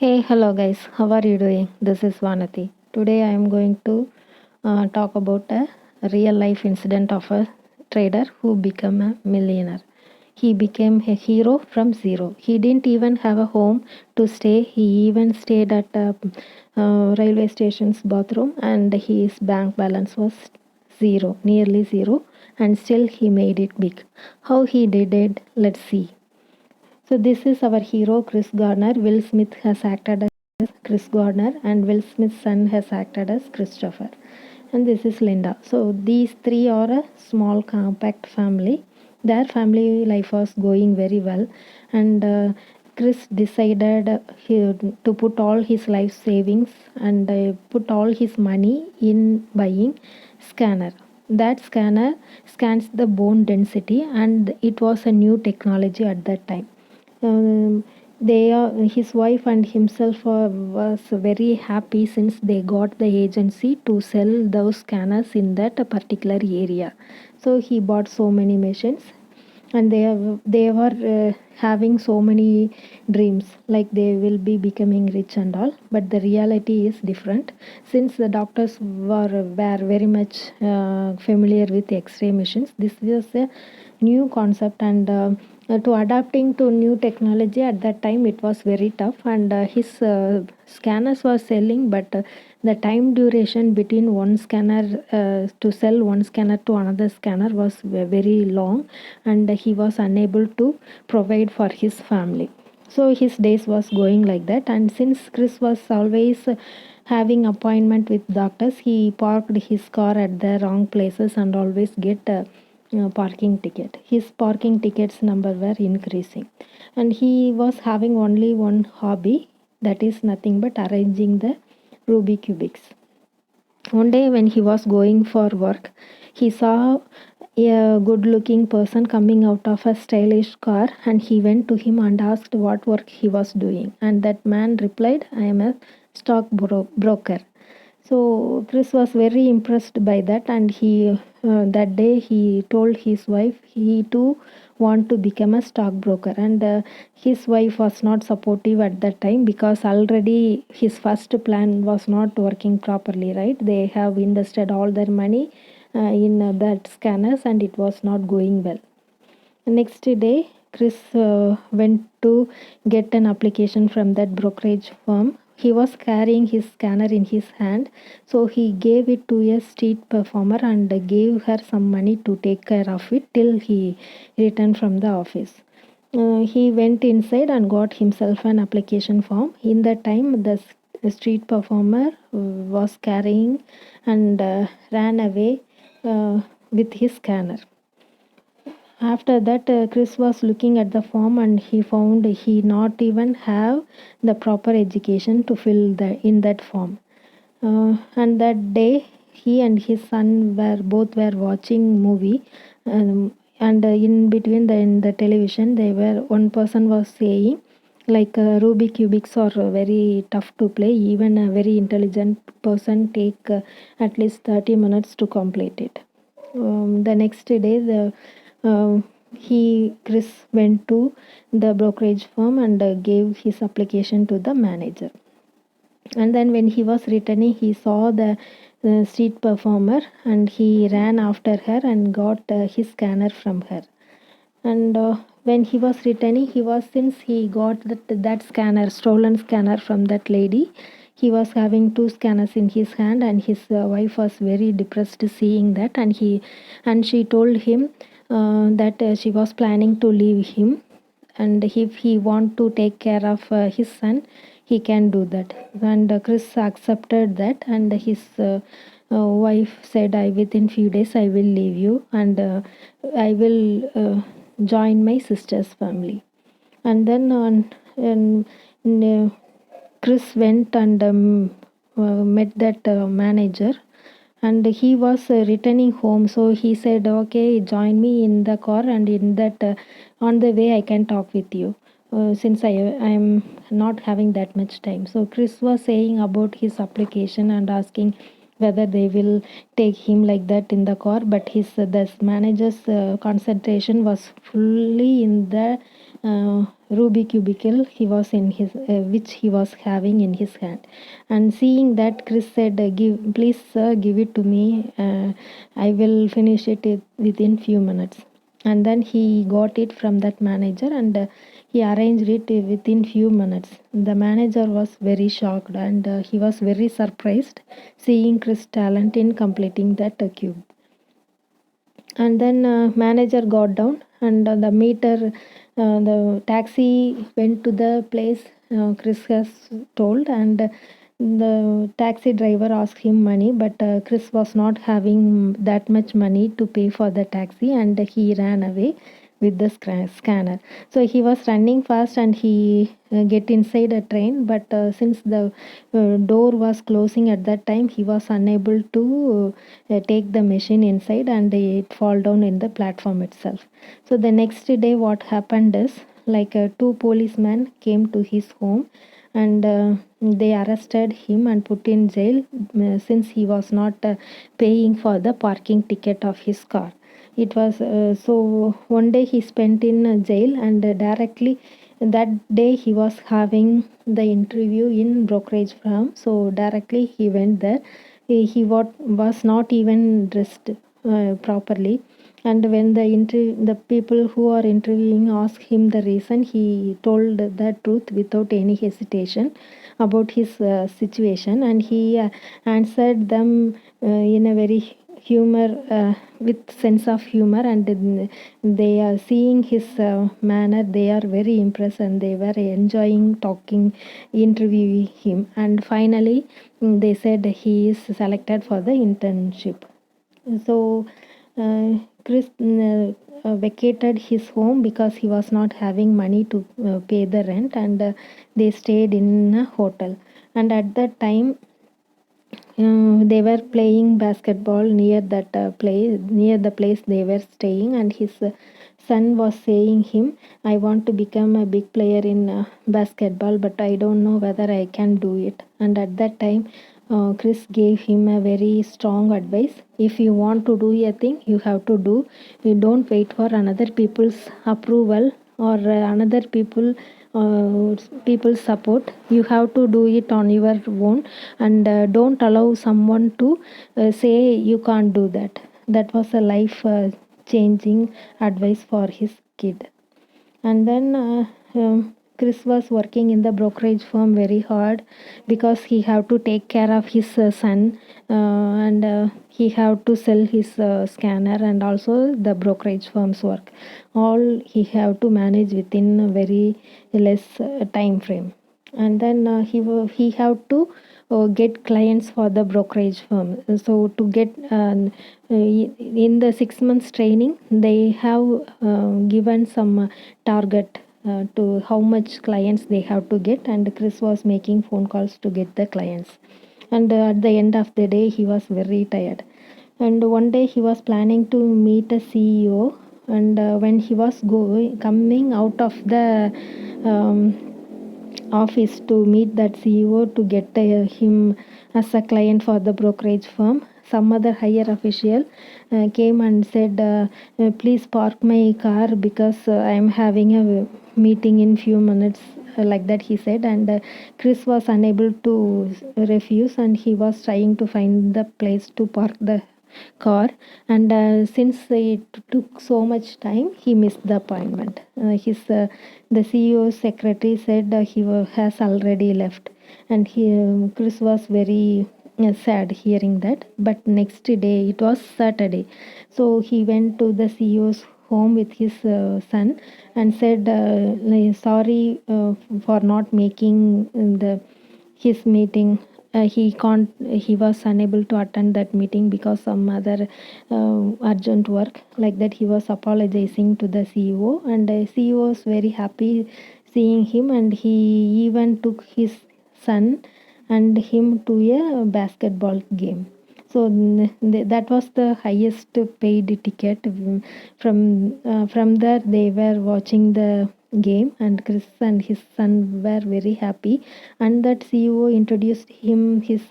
Hey, hello guys, how are you doing? This is Vanati. Today I am going to talk about a real life incident of a trader who became a millionaire. He became a hero from zero. He didn't even have a home to stay. He even stayed at a railway station's bathroom, and his bank balance was zero, nearly zero, and still he made it big. How he did it, let's see. So this is our hero Chris Gardner. Will Smith has acted as Chris Gardner and Will Smith's son has acted as Christopher. And this is Linda. So these three are a small compact family. Their family life was going very well, and Chris decided to put all his life savings and put all his money in buying scanner. That scanner scans the bone density, and it was a new technology at that time. They are his wife and himself was very happy since they got the agency to sell those scanners in that particular area. So he bought so many machines, and they were having so many dreams like they will be becoming rich and all, but the reality is different since the doctors were very much familiar with x-ray machines. This was a new concept, and to adapting to new technology at that time it was very tough, and his scanners were selling, but the time duration between one scanner to sell one scanner to another scanner was very long, and he was unable to provide for his family. So his days was going like that, and since Chris was always having appointment with doctors, he parked his car at the wrong places and always get parking ticket. His parking tickets number were increasing, and he was having only one hobby, that is nothing but arranging the Rubik cubics. One day when he was going for work, he saw a good looking person coming out of a stylish car, and he went to him and asked what work he was doing, and that man replied, I am a broker. So Chris was very impressed by that, and he that day he told his wife he too want to become a stockbroker, and his wife was not supportive at that time because already his first plan was not working properly. Right, they have invested all their money in that scanners, and it was not going well. Next day, Chris went to get an application from that brokerage firm. He was carrying his scanner in his hand, so he gave it to a street performer and gave her some money to take care of it till he returned from the office. He went inside and got himself an application form. In that time, the street performer was carrying and ran away with his scanner. After that, Chris was looking at the form, and he found he not even have the proper education to fill in that form. And that day, he and his son were watching movie, and in between in the television, they were one person was saying like Rubik cubics are very tough to play. Even a very intelligent person take at least 30 minutes to complete it. The next day, the he Chris went to the brokerage firm and gave his application to the manager. And then when he was returning, he saw the street performer, and he ran after her and got his scanner from her. And when he was returning, he was since he got that scanner, stolen scanner from that lady, he was having two scanners in his hand, and his wife was very depressed seeing that, and she told him that she was planning to leave him, and if he want to take care of his son, he can do that. And Chris accepted that, and his wife said, I within few days I will leave you, and I will join my sister's family. And then Chris went and met that manager, and he was returning home, so he said, okay, join me in the car, and in that on the way I can talk with you, since I am not having that much time. So Chris was saying about his application and asking whether they will take him like that in the car, but his the manager's concentration was fully in the ruby cubicle he was in his which he was having in his hand. And seeing that, Chris said, give, please sir, give it to me. I will finish it within few minutes. And then he got it from that manager, and he arranged it within few minutes. The manager was very shocked, and he was very surprised seeing Chris talent in completing that cube. And then manager got down, and the taxi went to the place Chris has told. And the taxi driver asked him money, but Chris was not having that much money to pay for the taxi, and he ran away with the scanner. So he was running fast, and he get inside a train, but since the door was closing at that time, he was unable to take the machine inside, and it fall down in the platform itself. So the next day what happened is, like two policemen came to his home, and they arrested him and put in jail since he was not paying for the parking ticket of his car. It was so one day he spent in jail, and directly that day he was having the interview in brokerage firm. So directly he went there. Was not even dressed properly. And when the people who are interviewing asked him the reason, he told the truth without any hesitation about his situation. And he answered them in a very humor, with sense of humor. And they are seeing his manner, they are very impressed, and they were enjoying talking, interviewing him. And finally they said he is selected for the internship. So Chris vacated his home because he was not having money to pay the rent, and they stayed in a hotel. And at that time, they were playing basketball near that near the place they were staying. And his son was saying him, I want to become a big player in basketball, but I don't know whether I can do it. And at that time, Chris gave him a very strong advice: if you want to do a thing, you have to do. You don't wait for another people's approval, or another people's support. You have to do it on your own, and don't allow someone to say you can't do that. That was a life changing advice for his kid. And then Chris was working in the brokerage firm very hard, because he have to take care of his son, and he have to sell his scanner, and also the brokerage firm's work. All he have to manage within a very less time frame. And then he have to get clients for the brokerage firm. So to get in the 6 months training, they have given some target to how much clients they have to get. And Chris was making phone calls to get the clients. And at the end of the day, he was very tired. And one day he was planning to meet a CEO. And when he was coming out of the office to meet that CEO to get him as a client for the brokerage firm, some other higher official came and said, please park my car, because I am having a meeting in few minutes, like that he said. And Chris was unable to refuse, and he was trying to find the place to park the car. And since it took so much time, he missed the appointment. His The CEO's secretary said has already left. And Chris was very sad hearing that. But next day, it was Saturday, so he went to the CEO's home with his son, and said, like, sorry for not making the his meeting. He was unable to attend that meeting because some other urgent work, like that. He was apologizing to the CEO, and the CEO was very happy seeing him, and he even took his son and him to a basketball game. So that was the highest paid ticket. From there, they were watching the game, and Chris and his son were very happy. And that CEO introduced him his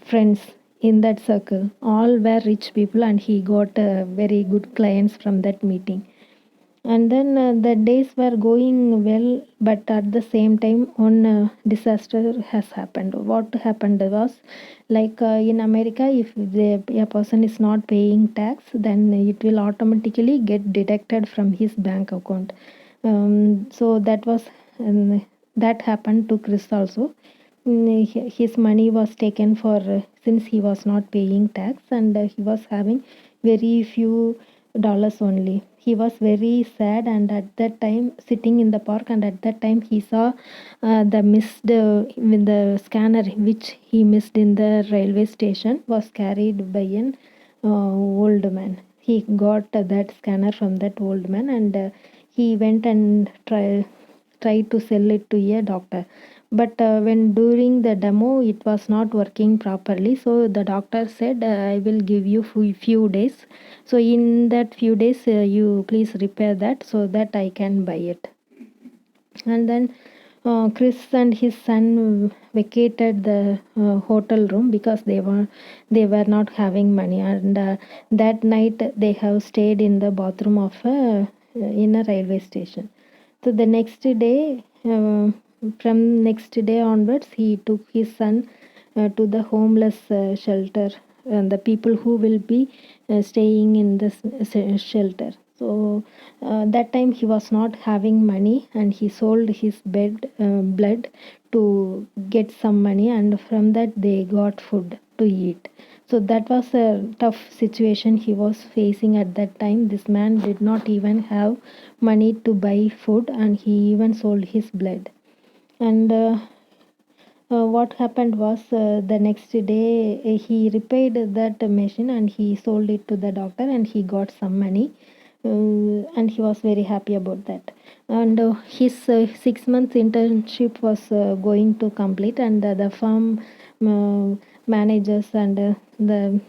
friends in that circle. All were rich people, and he got very good clients from that meeting. And then the days were going well, but at the same time one disaster has happened. What happened was, like in America, if a person is not paying tax, then it will automatically get deducted from his bank account. So that happened to Chris also. His money was taken for, since he was not paying tax, and he was having very few dollars only. He was very sad, and at that time, sitting in the park, and at that time, he saw the missed with the scanner which he missed in the railway station was carried by an old man. He got that scanner from that old man, and he went and tried to sell it to a doctor. But when during the demo it was not working properly, so the doctor said, I will give you few days. So in that few days, you please repair that so that I can buy it. And then Chris and his son vacated the hotel room because they were not having money, and that night they have stayed in the bathroom of in a railway station. So the next day, from next day onwards, he took his son to the homeless shelter, and the people who will be staying in this shelter. So that time he was not having money, and he sold his blood to get some money, and from that they got food to eat. So that was a tough situation he was facing at that time. This man did not even have money to buy food, and he even sold his blood. And what happened was, the next day he repaired that machine and he sold it to the doctor, and he got some money. And he was very happy about that. And his 6 months internship was going to complete, and the farm uh, managers and the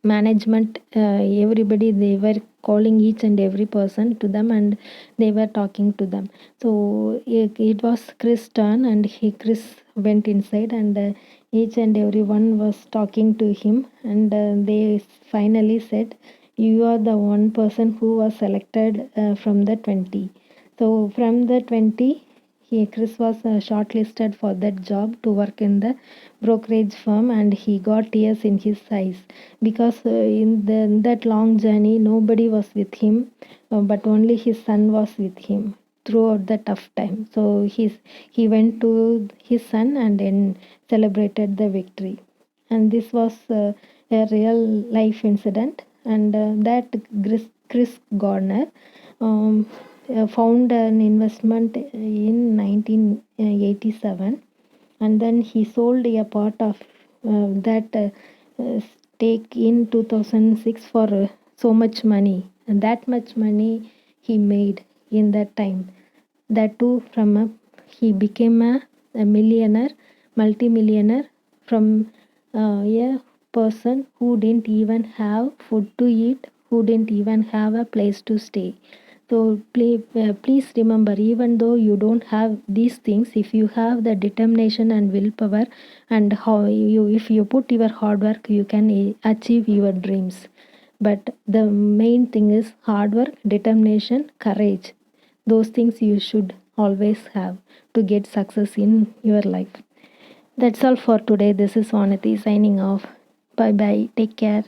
management, everybody, they were calling each and every person to them, and they were talking to them. So it was Chris turn, and Chris went inside, and each and everyone was talking to him, and they finally said, you are the one person who was selected from the 20. So from the 20, Chris was shortlisted for that job to work in the brokerage firm, and he got tears in his eyes because in that long journey nobody was with him, but only his son was with him throughout the tough time. So he went to his son and then celebrated the victory. And this was a real life incident. And that Chris Gardner um, found an investment in 1987, and then he sold a part of that stake in 2006 for so much money, and that much money he made in that time. That too, from he became a millionaire, multimillionaire, from a person who didn't even have food to eat, who didn't even have a place to stay. So please remember, even though you don't have these things, if you have the determination and willpower, and if you put your hard work, you can achieve your dreams. But the main thing is hard work, determination, courage. Those things you should always have to get success in your life. That's all for today. This is Vanati signing off. Bye bye. Take care.